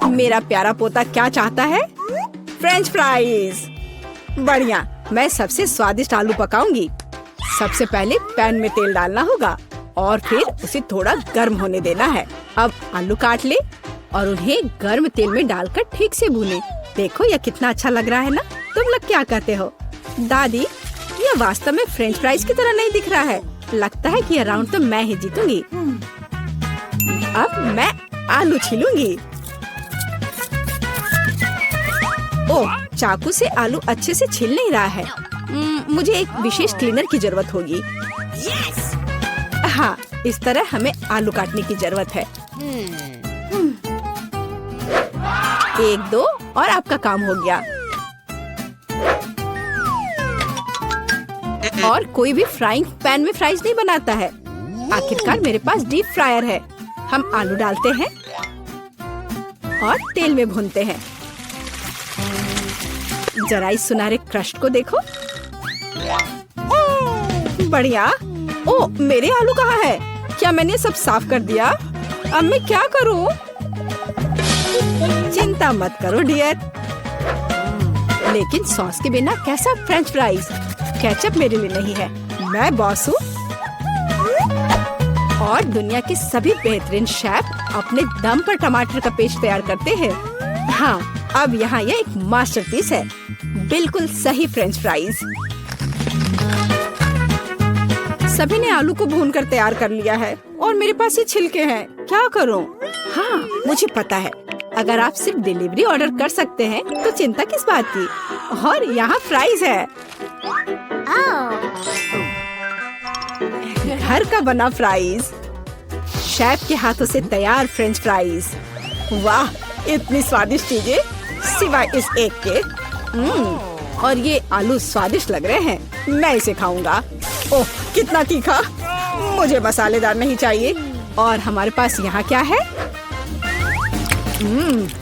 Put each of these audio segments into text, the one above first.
मेरा प्यारा पोता क्या चाहता है? French fries. बढ़िया, मैं सबसे स्वादिष्ट आलू पकाऊंगी। सबसे पहले पैन में तेल डालना होगा और फिर उसे थोड़ा गर्म होने देना है। अब आलू काट ले और उन्हें गर्म तेल में डालकर ठीक से भूने। देखो यह कितना अच्छा लग रहा है ना? तुम लोग क्या कहते हो? दादी, यह वास्तव में फ्रेंच फ्राइज की तरह नहीं दिख रहा है। लगता है कि यह राउंड तो मैं ही जीतूंगी। अब मैं आलू छीलूंगी। ओह, चाकू से आलू अच्छे से छिल नहीं रहा है। मुझे एक विशेष क्लीनर की जरूरत होगी। हाँ, इस तरह हमें आलू काटने की जरूरत है। 1, 2 और आपका काम हो गया। और कोई भी फ्राइंग पैन में फ्राइज नहीं बनाता है। आखिरकार मेरे पास डीप फ्रायर है। हम आलू डालते हैं और तेल में भूनते हैं। जरा इस सुनहरे क्रस्ट को देखो। बढ़िया। ओ, मेरे आलू कहाँ है? क्या मैंने सब साफ कर दिया? अब मैं क्या करूं? चिंता मत करो डियर। लेकिन सॉस के बिना कैसा फ्रेंच फ्राइज? केचप मेरे लिए नहीं है, मैं बॉस हूँ। और दुनिया के सभी बेहतरीन शेफ अपने दम पर टमाटर का पेस्ट तैयार करते हैं। हाँ, अब यहाँ यह एक मास्टरपीस है। बिल्कुल सही फ्रेंच फ्राइज। सभी ने आलू को भूनकर तैयार कर लिया है और मेरे पास ये छिलके हैं। क्या करूं? हाँ, मुझे पता है। अगर आप सिर्फ डिलीवरी ऑर्डर कर सकते हैं तो चिंता किस बात की? और यहाँ फ्राइज है। घर का बना फ्राइज, शेफ के हाथों से तैयार फ्रेंच फ्राइज। वाह, इतनी स्वादिष्ट चीजें सिवाय इस एक के। और ये आलू स्वादिष्ट लग रहे हैं। मैं इसे खाऊंगा। ओह, कितना तीखा! मुझे मसालेदार नहीं चाहिए। और हमारे पास यहाँ क्या है?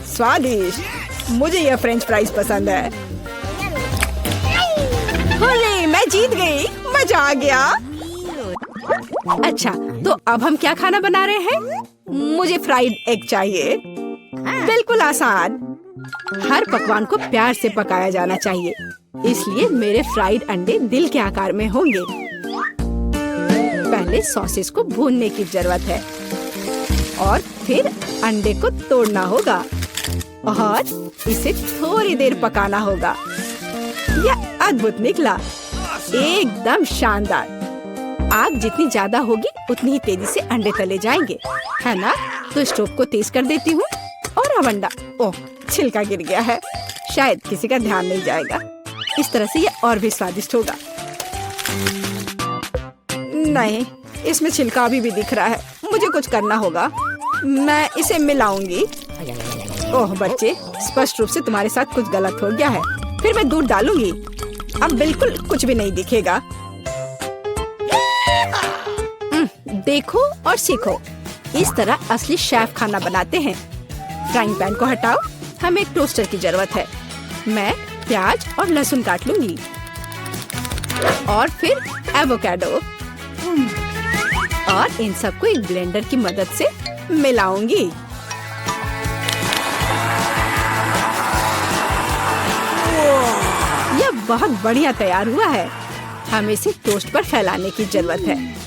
स्वादिष्ट। मुझे यह फ्रेंच फ्राइज पसंद है। होले, मैं जीत गई। मजा आ गया। अच्छा, तो अब हम क्या खाना बना रहे हैं? मुझे फ्राइड एग चाहिए। बिल्कुल आसान। हर पकवान को प्यार से पकाया जाना चाहिए, इसलिए मेरे फ्राइड अंडे दिल के आकार में होंगे। पहले सॉसेस को भूनने की जरूरत है और फिर अंडे को तोड़ना होगा और इसे थोड़ी देर पकाना होगा। यह अद्भुत निकला, एकदम शानदार। आग जितनी ज्यादा होगी उतनी ही तेजी से अंडे तले जाएंगे, है ना? तो स्टोव को तेज कर देती हूँ और अब अंडा। ओह, छिलका गिर गया है। शायद किसी का ध्यान नहीं जाएगा। इस तरह से यह और भी स्वादिष्ट होगा। नहीं, इसमें छिलका अभी भी दिख रहा है। मुझे कुछ करना होगा। मैं इसे मिलाऊंगी। ओह बच्चे, स्पष्ट रूप से तुम्हारे साथ कुछ गलत हो गया है। फिर मैं दूध डालूंगी। अब बिल्कुल कुछ भी नहीं दिखेगा। देखो और सीखो। इस तरह असली शेफ खाना बनाते हैं। फ्राइंग पैन को हटाओ। हमें एक टोस्टर की जरूरत है। मैं प्याज और लहसुन काट लूंगी और फिर एवोकाडो और इन सबको एक ब्लेंडर की मदद से मिलाऊंगी। यह बहुत बढ़िया तैयार हुआ है। हमें इसे टोस्ट पर फैलाने की जरूरत है।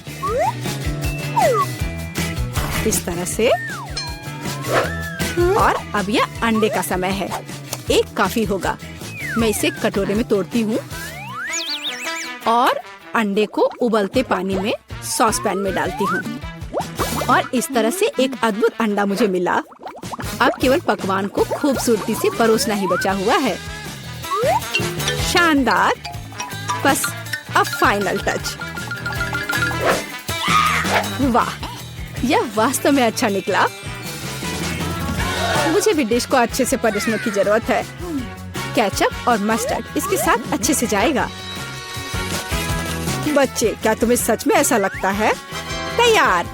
इस तरह से। और अब यह अंडे का समय है। एक काफी होगा। मैं इसे कटोरे में तोड़ती हूँ और अंडे को उबलते पानी में सॉस पैन में डालती हूँ और इस तरह से एक अद्भुत अंडा मुझे मिला। अब केवल पकवान को खूबसूरती से परोसना ही बचा हुआ है। शानदार। बस अब फाइनल टच। वाह, यह वास्तव में अच्छा निकला। मुझे भी डिश को अच्छे से परोसने की जरूरत है। केचप और मस्टर्ड इसके साथ अच्छे से जाएगा। बच्चे, क्या तुम्हें सच में ऐसा लगता है? तैयार।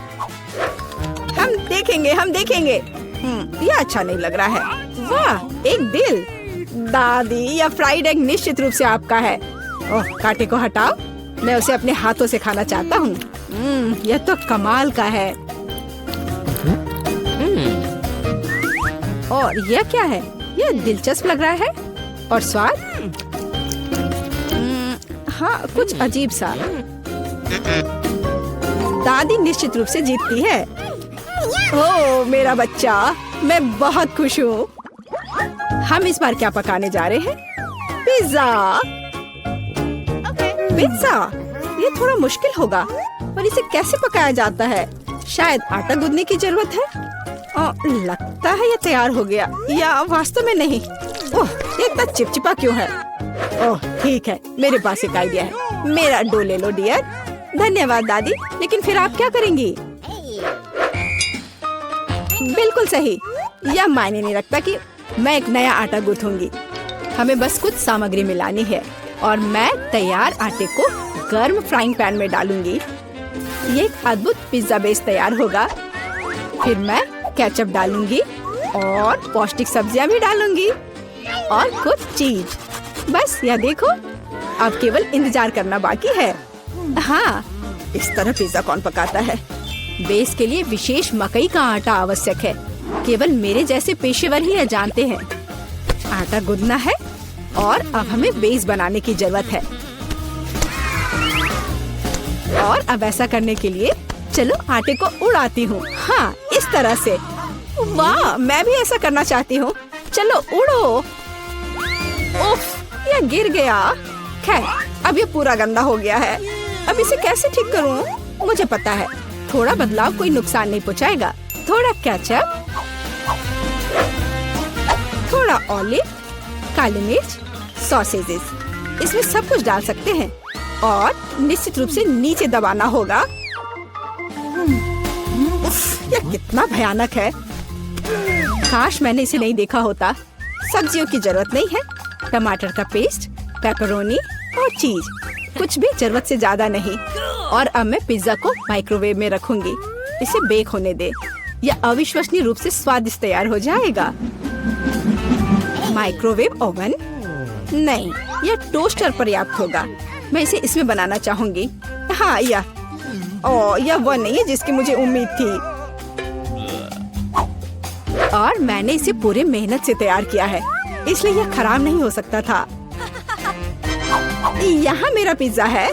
हम देखेंगे। यह अच्छा नहीं लग रहा है। वाह, एक दिल। दादी, यह फ्राइड एग निश्चित रूप से आपका है। ओह, कांटे को हटाओ। मैं उसे अपने हाथों से खाना चाहता हूँ। यह तो कमाल का है। और यह क्या है? यह दिलचस्प लग रहा है। और स्वाद? हाँ, कुछ अजीब सा। दादी निश्चित रूप से जीतती है। ओह मेरा बच्चा, मैं बहुत खुश हूँ। हम इस बार क्या पकाने जा रहे हैं? पिज्जा। पिज्जा? ये थोड़ा मुश्किल होगा, पर इसे कैसे पकाया जाता है? शायद आटा गूंदने की जरूरत है। लगता है ये तैयार हो गया, या वास्तव में नहीं। ओह, ये इतना चिपचिपा क्यों है? ओह ठीक है, मेरे पास एक आइडिया है। मेरा डो ले लो डियर। धन्यवाद दादी, लेकिन फिर आप क्या करेंगी? बिल्कुल सही। यह मायने नहीं रखता कि मैं एक नया आटा गूंथूंगी। हमें बस कुछ सामग्री मिलानी है और मैं तैयार आटे को गर्म फ्राइंग पैन में डालूंगी। ये एक अद्भुत पिज्जा बेस तैयार होगा। फिर मैं केचप डालूंगी और पौष्टिक सब्जियां भी डालूंगी और कुछ चीज। बस यह देखो, अब केवल इंतजार करना बाकी है। हाँ, इस तरह पिज्जा कौन पकाता है? बेस के लिए विशेष मकई का आटा आवश्यक है। केवल मेरे जैसे पेशेवर ही यह जानते हैं। आटा गूंदना है और अब हमें बेस बनाने की जरूरत है। और अब ऐसा करने के लिए चलो आटे को उड़ाती हूँ। हाँ, इस तरह से। वाह, मैं भी ऐसा करना चाहती हूँ। चलो उड़ो। उफ, यह गिर गया। खैर, अब ये पूरा गंदा हो गया है। अब इसे कैसे ठीक करूँ? मुझे पता है, थोड़ा बदलाव कोई नुकसान नहीं पहुँचाएगा। थोड़ा केचप, थोड़ा ऑलिव, काली मिर्च, सॉसेजेस, इसमें सब कुछ डाल सकते हैं और निश्चित रूप से नीचे दबाना होगा। उफ, यह कितना भयानक है। काश मैंने इसे नहीं देखा होता। सब्जियों की जरूरत नहीं है। टमाटर का पेस्ट, पेपरोनी और चीज, कुछ भी जरूरत से ज्यादा नहीं। और अब मैं पिज्जा को माइक्रोवेव में रखूंगी। इसे बेक होने दे। यह अविश्वसनीय रूप से स्वादिष्ट तैयार हो जाएगा। माइक्रोवेव ओवन नहीं, यह टोस्टर पर्याप्त होगा। मैं इसे इसमें बनाना चाहूंगी। हाँ, यह वो नहीं है जिसकी मुझे उम्मीद थी। और मैंने इसे पूरे मेहनत से तैयार किया है, इसलिए यह खराब नहीं हो सकता था। यहाँ मेरा पिज्जा है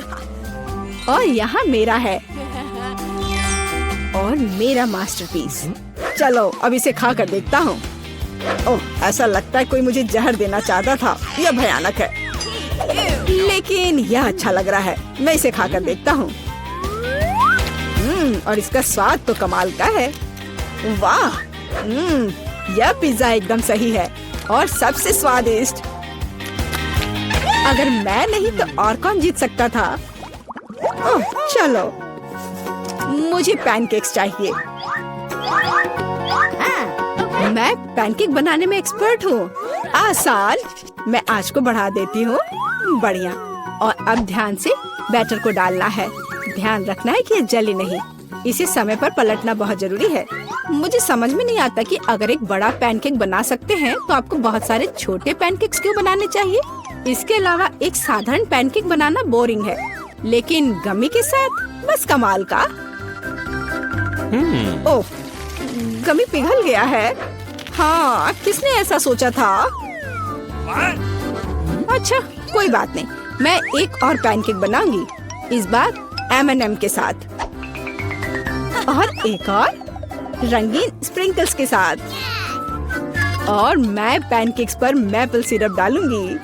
और यहाँ मेरा है और मेरा मास्टरपीस। चलो अब इसे खा कर देखता हूँ। ओह, ऐसा लगता है कोई मुझे जहर देना चाहता था। यह भयानक है, लेकिन यह अच्छा लग रहा है। मैं इसे खा कर देखता हूँ। और इसका स्वाद तो कमाल का है। वाह, यह पिज्जा एकदम सही है और सबसे स्वादिष्ट। अगर मैं नहीं तो और कौन जीत सकता था? ओह, चलो, मुझे पैनकेक्स चाहिए। मैं पैनकेक बनाने में एक्सपर्ट हूँ। आसान। मैं आंच को बढ़ा देती हूँ। बढ़िया। और अब ध्यान से बैटर को डालना है। ध्यान रखना है कि ये जले नहीं। इसे समय पर पलटना बहुत जरूरी है। मुझे समझ में नहीं आता कि अगर एक बड़ा पैनकेक बना सकते हैं तो आपको बहुत सारे छोटे पैनकेक्स क्यों बनाने चाहिए? इसके अलावा एक साधारण पैनकेक बनाना बोरिंग है, लेकिन गमी के साथ बस कमाल का। ओह, गमी पिघल गया है। हाँ, किसने ऐसा सोचा था? अच्छा, कोई बात नहीं। मैं एक और पैनकेक बनाऊंगी, इस बार M&M के साथ और एक और रंगीन स्प्रिंकल्स के साथ। और मैं पैनकेक्स पर मैपल सिरप डालूंगी।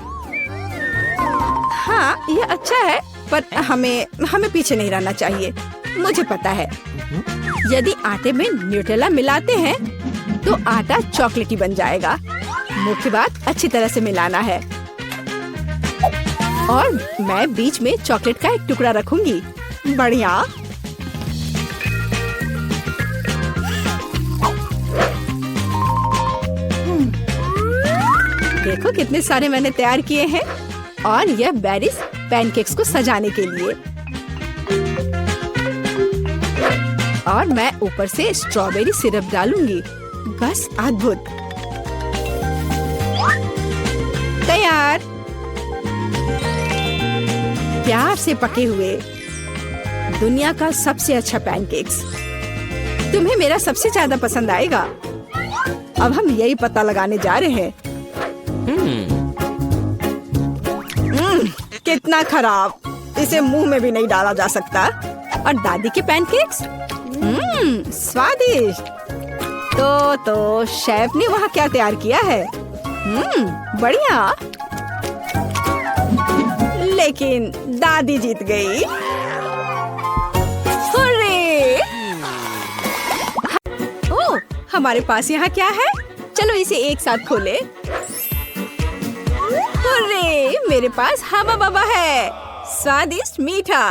हाँ, यह अच्छा है, पर हमें पीछे नहीं रहना चाहिए। मुझे पता है, यदि आटे में न्यूटेला मिलाते हैं तो आटा चॉकलेटी बन जाएगा। मुख्य बात अच्छी तरह से मिलाना है। और मैं बीच में चॉकलेट का एक टुकड़ा रखूंगी। बढ़िया। देखो कितने सारे मैंने तैयार किए हैं। और यह बेरीज पैनकेक्स को सजाने के लिए। और मैं ऊपर से स्ट्रॉबेरी सिरप डालूंगी। बस अद्भुत। तैयार। प्यार से पके हुए दुनिया का सबसे अच्छा पैनकेक्स। तुम्हें मेरा सबसे ज्यादा पसंद आएगा। अब हम यही पता लगाने जा रहे हैं। कितना खराब, इसे मुंह में भी नहीं डाला जा सकता। और दादी के पैनकेक्स, स्वादिष्ट। तो शेफ ने वहाँ क्या तैयार किया है? बढ़िया। लेकिन दादी जीत गई। हुर्रे! ओह, हमारे पास यहाँ क्या है? चलो इसे एक साथ खोले। हुर्रे! मेरे पास हवा बाबा है, स्वादिष्ट मीठा।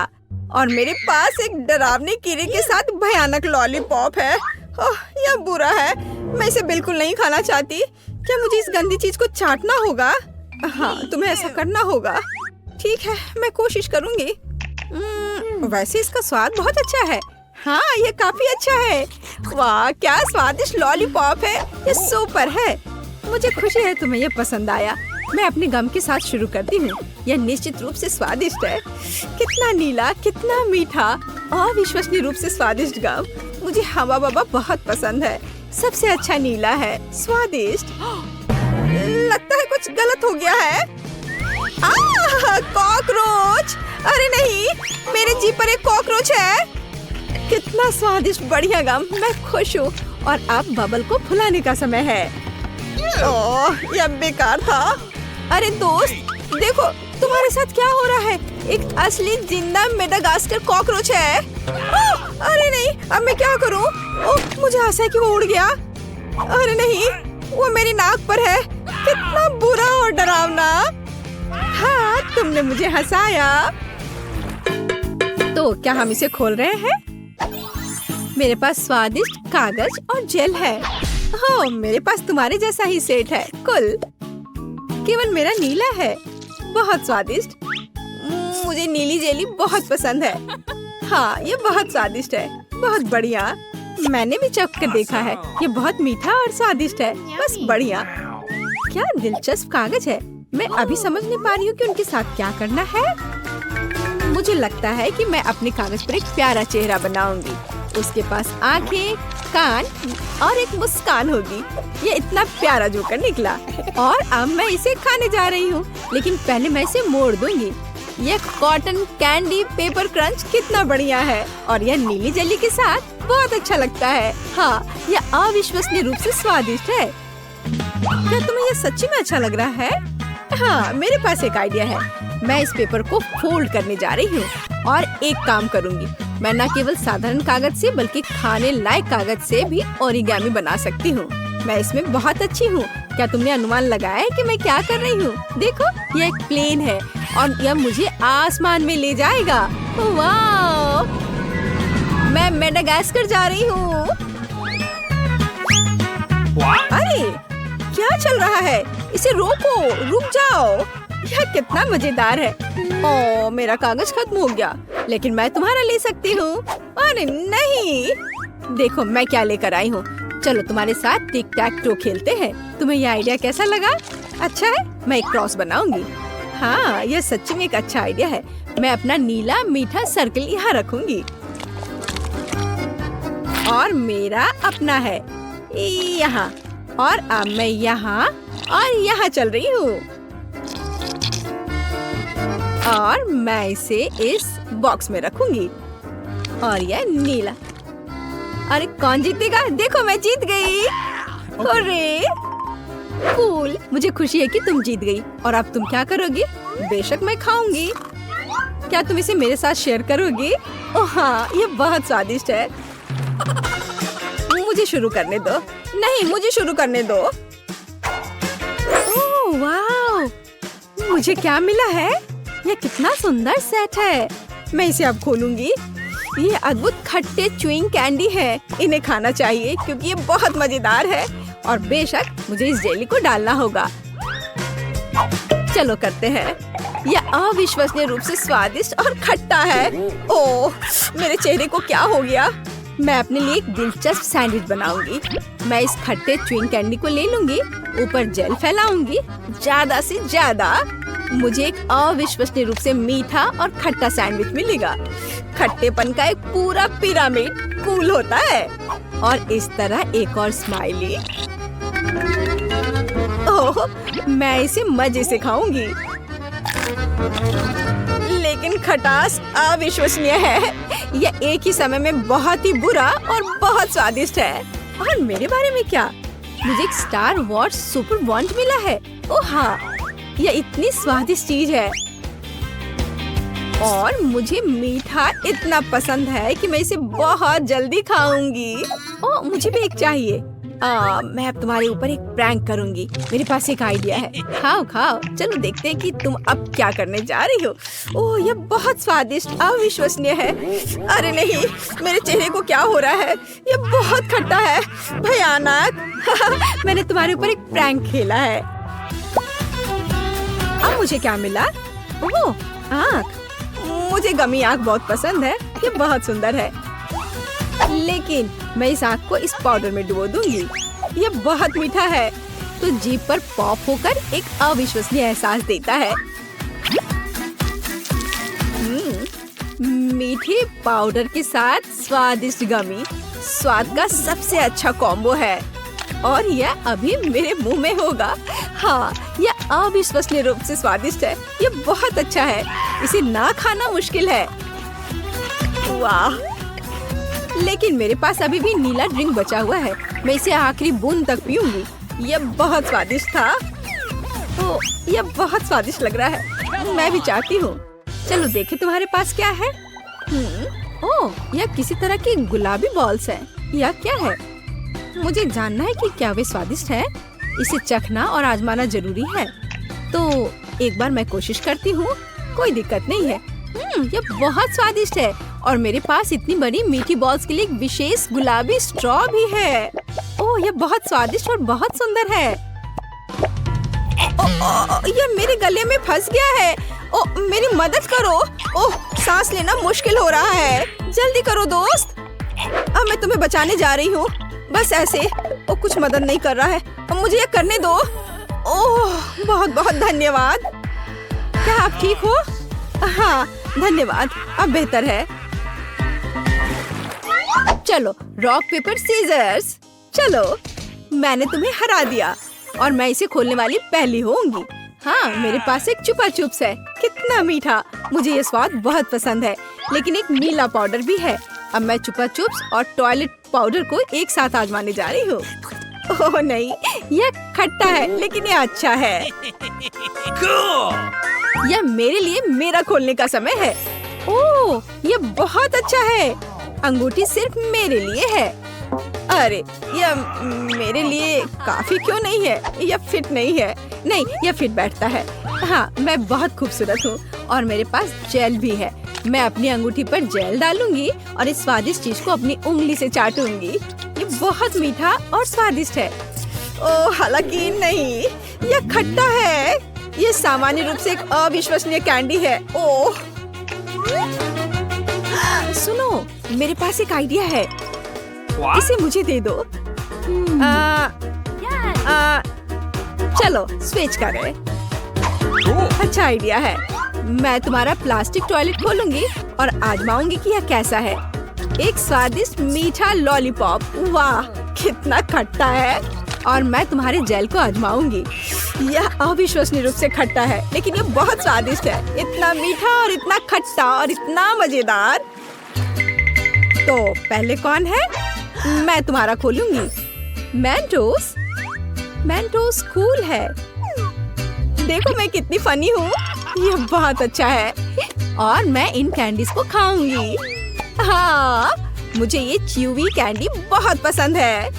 और मेरे पास एक डरावने कीड़े के साथ भयानक लॉलीपॉप है। ओह, यह बुरा है, मैं इसे बिल्कुल नहीं खाना चाहती। क्या मुझे इस गंदी चीज को चाटना होगा? हाँ, तुम्हें ऐसा करना होगा। ठीक है, मैं कोशिश करूंगी। वैसे इसका स्वाद बहुत अच्छा है। हाँ, ये काफी अच्छा है। वाह, क्या स्वादिष्ट लॉलीपॉप है, ये सुपर है। मुझे खुशी है तुम्हें ये पसंद आया। मैं अपने गम के साथ शुरू करती हूँ। यह निश्चित रूप से स्वादिष्ट है। कितना नीला, कितना मीठा, अविश्वसनीय रूप से स्वादिष्ट गम। मुझे हवा बाबा बहुत पसंद है। सबसे अच्छा नीला है, स्वादिष्ट। लगता है कुछ गलत हो गया है। कॉकरोच! अरे नहीं, मेरे जीभ पर एक कॉकरोच है। कितना स्वादिष्ट, बढ़िया गम। मैं खुश हूँ। और अब बबल को फुलाने का समय है। ओह, यह बेकार था। अरे दोस्त, देखो तुम्हारे साथ क्या हो रहा है। एक असली जिंदा मेडागास्कर कॉकरोच है। अरे नहीं, अब मैं क्या करूं? ओह, मुझे आशा है कि वो उड़ गया। अरे नहीं, वो मेरी नाक पर है। कितना बुरा और डरावना। हाँ, तुमने मुझे हंसाया। तो क्या हम इसे खोल रहे हैं? मेरे पास स्वादिष्ट कागज और जेल है। हो, मेरे पास तुम्हारे जैसा ही सेट है। कुल केवल मेरा नीला है। बहुत स्वादिष्ट। मुझे नीली जेली बहुत पसंद है। हाँ, ये बहुत स्वादिष्ट है। बहुत बढ़िया। मैंने भी चख कर देखा है। ये बहुत मीठा और स्वादिष्ट है। बस बढ़िया। क्या दिलचस्प कागज है। मैं अभी समझ नहीं पा रही हूँ कि उनके साथ क्या करना है। मुझे लगता है कि मैं अपने कागज पर एक प्यारा चेहरा बनाऊंगी। उसके पास आंखें, कान और एक मुस्कान होगी। ये इतना प्यारा जोकर निकला। और अब मैं इसे खाने जा रही हूँ। लेकिन पहले मैं इसे मोड़ दूंगी। ये कॉटन कैंडी पेपर क्रंच कितना बढ़िया है। और यह नीली जेली के साथ बहुत अच्छा लगता है। हाँ, यह अविश्वसनीय रूप से स्वादिष्ट है। क्या तुम्हें यह सच्ची में अच्छा लग रहा है? हाँ, मेरे पास एक आइडिया है। मैं इस पेपर को फोल्ड करने जा रही हूँ और एक काम करूँगी। मैं न केवल साधारण कागज से बल्कि खाने लायक कागज से भी ओरिगामी बना सकती हूँ। मैं इसमें बहुत अच्छी हूँ। क्या तुमने अनुमान लगाया है कि मैं क्या कर रही हूँ? देखो, यह एक प्लेन है और यह मुझे आसमान में ले जाएगा। वाह! मैं मेडागास्कर जा रही हूँ। अरे, क्या चल रहा है? इसे रोको, रुक जाओ। यह कितना मजेदार है। ओह, मेरा कागज खत्म हो गया, लेकिन मैं तुम्हारा ले सकती हूँ। अरे नहीं, देखो मैं क्या लेकर आई हूँ। चलो तुम्हारे साथ टिक टैक टो खेलते हैं। तुम्हें यह आइडिया कैसा लगा? अच्छा है, मैं एक क्रॉस बनाऊंगी। हाँ, यह सच्ची में एक अच्छा आइडिया है। मैं अपना नीला मीठा सर्कल यहाँ रखूंगी और मेरा अपना है यहाँ। और अब मैं यहाँ और यहाँ चल रही हूँ और मैं इसे इस बॉक्स में रखूंगी। और यह नीला। अरे कौन जीतेगा? देखो, मैं जीत गई। अरे कूल, मुझे खुशी है कि तुम जीत गई। और अब तुम क्या करोगी? बेशक मैं खाऊंगी। क्या तुम इसे मेरे साथ शेयर करोगी? ओह हाँ, ये बहुत स्वादिष्ट है। मुझे शुरू करने दो। नहीं, मुझे शुरू करने दो। ओह वाह, मुझे क्या मिला है? यह कितना सुंदर सेट है। मैं इसे अब खोलूंगी। ये अद्भुत खट्टे च्युइंग कैंडी है। इन्हें खाना चाहिए क्योंकि ये बहुत मजेदार है। और बेशक मुझे इस जेली को डालना होगा। चलो करते हैं। यह अविश्वसनीय रूप से स्वादिष्ट और खट्टा है। ओह, मेरे चेहरे को क्या हो गया? मैं अपने लिए एक दिलचस्प सैंडविच बनाऊंगी। मैं इस खट्टे च्युइंग कैंडी को ले लूंगी, ऊपर जेल फैलाऊंगी ज्यादा से ज्यादा। मुझे एक अविश्वसनीय रूप से मीठा और खट्टा सैंडविच मिलेगा। खट्टेपन का एक पूरा पिरामिड कूल होता है। और इस तरह एक और स्माइली। ओह, मैं इसे मजे से खाऊंगी। लेकिन खटास अविश्वसनीय है। यह एक ही समय में बहुत ही बुरा और बहुत स्वादिष्ट है। और मेरे बारे में क्या? मुझे एक स्टार वॉर्स सुपर बॉन्ड मिला है। ओह हाँ, यह इतनी स्वादिष्ट चीज है और मुझे मीठा इतना पसंद है कि मैं इसे बहुत जल्दी खाऊंगी। ओह, मुझे भी एक चाहिए। मैं अब तुम्हारे ऊपर एक प्रैंक करूंगी। मेरे पास एक आइडिया है। खाओ खाओ, चलो देखते हैं कि तुम अब क्या करने जा रही हो। ओह, यह बहुत स्वादिष्ट अविश्वसनीय है। अरे नहीं, मेरे चेहरे को क्या हो रहा है? यह बहुत खट्टा है, भयानक। मैंने तुम्हारे ऊपर एक प्रैंक खेला है। अब मुझे क्या मिला? ओह, आँख। मुझे गमी आँख बहुत पसंद है। ये बहुत सुंदर है। लेकिन मैं इस आँख को इस पाउडर में डुबो दूंगी। ये बहुत मीठा है, तो जीभ पर पॉप होकर एक अविश्वसनीय एहसास देता है। मीठे पाउडर के साथ स्वादिष्ट गमी स्वाद का सबसे अच्छा कॉम्बो है और यह अभी मेरे मुंह में होगा। हाँ, यह अविश्वसनीय रूप से स्वादिष्ट है। यह बहुत अच्छा है, इसे ना खाना मुश्किल है। वाह! लेकिन मेरे पास अभी भी नीला ड्रिंक बचा हुआ है। मैं इसे आखिरी बूंद तक पीऊंगी। यह बहुत स्वादिष्ट था। तो यह बहुत स्वादिष्ट लग रहा है। मैं भी चाहती हूँ। चलो देखें तुम्हारे पास क्या है। ओह, यह किसी तरह की गुलाबी बॉल्स है। यह क्या है? मुझे जानना है कि क्या वे स्वादिष्ट है। इसे चखना और आजमाना जरूरी है। तो एक बार मैं कोशिश करती हूँ। कोई दिक्कत नहीं है। यह बहुत स्वादिष्ट है और मेरे पास इतनी बड़ी मीठी बॉल्स के लिए एक विशेष गुलाबी स्ट्रॉ भी है। ओह, यह बहुत स्वादिष्ट और बहुत सुंदर है। यह मेरे गले में फंस गया है। ओह, मेरी मदद करो। ओह, सांस लेना मुश्किल हो रहा है। जल्दी करो दोस्त। अब मैं तुम्हें बचाने जा रही हूँ। बस ऐसे। ओह, कुछ मदद नहीं कर रहा है। अब मुझे यह करने दो। ओह, बहुत बहुत धन्यवाद। क्या आप ठीक हो? हाँ, धन्यवाद। अब बेहतर है। चलो, रॉक पेपर सीजर्स। चलो, मैंने तुम्हें हरा दिया और मैं इसे खोलने वाली पहली होंगी। हाँ, मेरे पास एक चुपा चुप्स है। कितना मीठा। मुझे ये स्वाद बहुत पसंद है। लेकिन एक नीला पाउडर भी है। अब मैं चुपा चुप्स और टॉयलेट पाउडर को एक साथ आजमाने जा रही हूँ। ओह नहीं, यह खट्टा है लेकिन यह अच्छा है। यह मेरे लिए मेरा खोलने का समय है। ओह, यह बहुत अच्छा है। अंगूठी सिर्फ मेरे लिए है। अरे, यह मेरे लिए काफी क्यों नहीं है? यह फिट नहीं है। नहीं, यह फिट बैठता है। हाँ, मैं बहुत खूबसूरत हूँ और मेरे पास जेल भी है। मैं अपनी अंगूठी पर जेल डालूंगी और इस स्वादिष्ट चीज को अपनी उंगली से चाटूंगी। ये बहुत मीठा और स्वादिष्ट है। ओह, हालांकि नहीं, यह खट्टा है। यह सामान्य रूप से एक अविश्वसनीय कैंडी है। ओह, सुनो, मेरे पास एक आइडिया है। इसे मुझे दे दो। चलो स्विच करें। अच्छा आइडिया है। मैं तुम्हारा प्लास्टिक टॉयलेट खोलूंगी और आजमाऊंगी कि यह कैसा है। एक स्वादिष्ट मीठा लॉलीपॉप। वाह, कितना खट्टा है। और मैं तुम्हारे जेल को आजमाऊंगी। यह अविश्वसनीय रूप से खट्टा है लेकिन यह बहुत स्वादिष्ट है। इतना मीठा और इतना खट्टा और इतना मजेदार। तो पहले कौन है? मैं तुम्हारा खोलूंगी। मेंटोस। मेंटोस कूल है। देखो मैं कितनी फनी हूँ। यह बहुत अच्छा है और मैं इन कैंडीज को खाऊंगी। हाँ, मुझे ये च्यूवी कैंडी बहुत पसंद है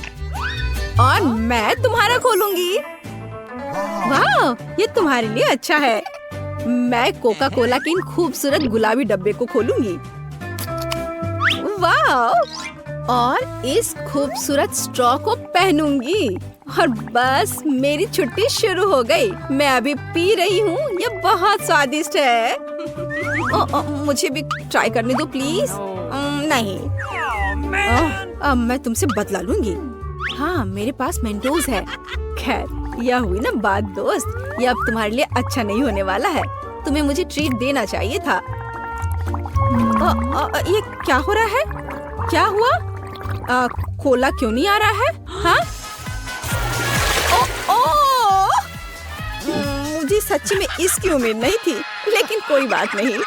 और मैं तुम्हारा खोलूंगी। वाह, ये तुम्हारे लिए अच्छा है। मैं कोका कोला के इन खूबसूरत गुलाबी डब्बे को खोलूंगी। वाह, और इस खूबसूरत स्ट्रॉ को पहनूंगी और बस मेरी छुट्टी शुरू हो गई। मैं अभी पी रही हूँ। ये बहुत स्वादिष्ट है। मुझे भी ट्राई करने दो प्लीज। नहीं, अब मैं तुमसे बदला लूंगी। हाँ, मेरे पास मेंटोस है। खैर, यह हुई ना बात दोस्त। यह अब तुम्हारे लिए अच्छा नहीं होने वाला है। तुम्हें मुझे ट्रीट देना चाहिए था। ये क्या हो रहा है? क्या हुआ? कोला क्यों नहीं आ रहा है? हाँ? मुझे सच्ची में इसकी उम्मीद नहीं थी, लेकिन कोई बात नहीं।